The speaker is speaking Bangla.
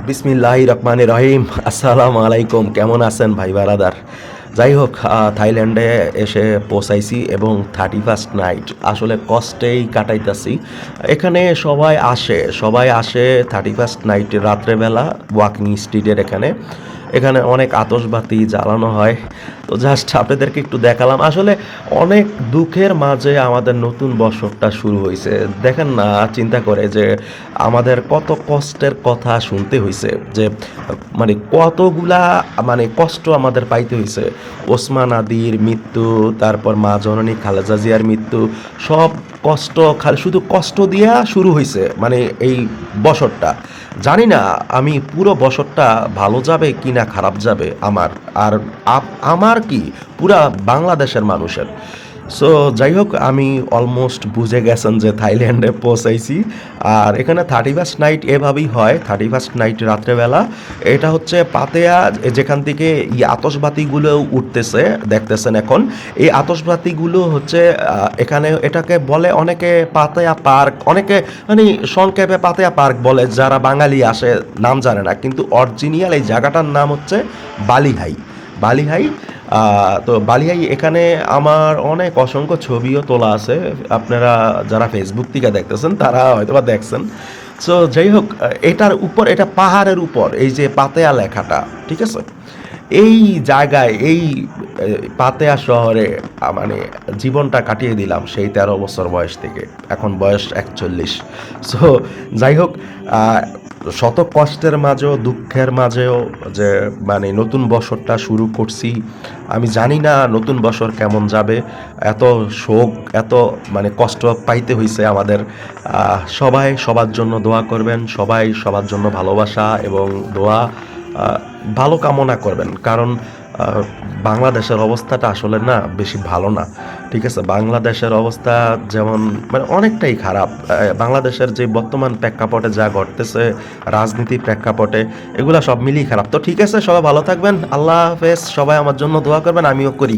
বিসমিল্লাহির রহমানির রহিম। আসসালামু আলাইকুম। কেমন আছেন ভাই বারাদার? যাই হোক, থাইল্যান্ডে এসে পৌঁছাইছি এবং 31st নাইট আসলে কষ্টেই কাটাইতাছি। এখানে সবাই আসে 31st নাইটে রাত্রেবেলা ওয়াকিং স্ট্রিটের এখানে। এখানে অনেক আতশবাতি জ্বালানো হয়। তো জাস্ট আপনাদেরকে একটু দেখালাম। আসলে অনেক দুঃখের মাঝে আমাদের নতুন বছরটা শুরু হইছে। দেখেন না, চিন্তা করে যে আমাদের কত কষ্টের কথা শুনতে হইছে, যে মানে কতগুলা মানে কষ্ট আমাদের পাইতে হইছে। ওসমান আদির মৃত্যু, তারপর মা জননী খালেদা জিয়ার মৃত্যু, সব কষ্ট খালি শুধু কষ্ট দিয়া শুরু হইছে মানে এই বছরটা। জানি না আমি পুরো বছরটা ভালো যাবে কি না খারাপ যাবে আমার, আর আমার কি পুরা বাংলাদেশের মানুষের। সো যাই হোক, আমি অলমোস্ট বুঝে গেছেন যে থাইল্যান্ডে পৌঁছাইছি। আর এখানে 31st নাইট এভাবেই হয়। 31st নাইট রাত্রেবেলা এটা হচ্ছে পাতেয়া, যেখান থেকে আতশবাতিগুলো উঠতেছে দেখতেছেন এখন। এই আতশবাতিগুলো হচ্ছে এখানে এটাকে বলে অনেকে পাতেয়া পার্ক, অনেকে মানে সংক্ষেপে পাতেয়া পার্ক বলে, যারা বাঙালি আসে নাম জানে না, কিন্তু অরিজিনাল এই জায়গাটার নাম হচ্ছে বালিহাই। বালিহাই। তো বালিহাই এখানে আমার অনেক অসংখ্য ছবিও তোলা আছে। আপনারা যারা ফেসবুক থেকে দেখতেছেন তারা হয়তো বা দেখছেন। সো যাই হোক, এটার উপর, এটা পাহাড়ের উপর এই যে পাতেয়া লেখাটা, ঠিক আছে? এই জায়গায় এই পাতেয়া শহরে মানে জীবনটা কাটিয়ে দিলাম সেই 13 বছর বয়স থেকে। এখন বয়স 41। সো যাই হোক, শত কষ্টের মাঝেও দুঃখের মাঝেও যে মানে নতুন বছরটা শুরু করছি। আমি জানি না নতুন বছর কেমন যাবে। এত শোক, এত মানে কষ্ট পাইতে হইছে আমাদের। সবাই সবার জন্য দোয়া করবেন, সবাই সবার জন্য ভালোবাসা এবং দোয়া ভালো কামনা করবেন। কারণ বাংলাদেশের অবস্থাটা আসলে না বেশি ভালো না, ঠিক আছে? বাংলাদেশের অবস্থা যেমন মানে অনেকটাই খারাপ। বাংলাদেশের যে বর্তমান প্রেক্ষাপটে যা ঘটতেছে, রাজনীতির প্রেক্ষাপটে, এগুলা সব মিলিয়ে খারাপ। তো ঠিক আছে, সবাই ভালো থাকবেন। আল্লাহ হাফেজ। সবাই আমার জন্য দোয়া করবেন, আমিও করি।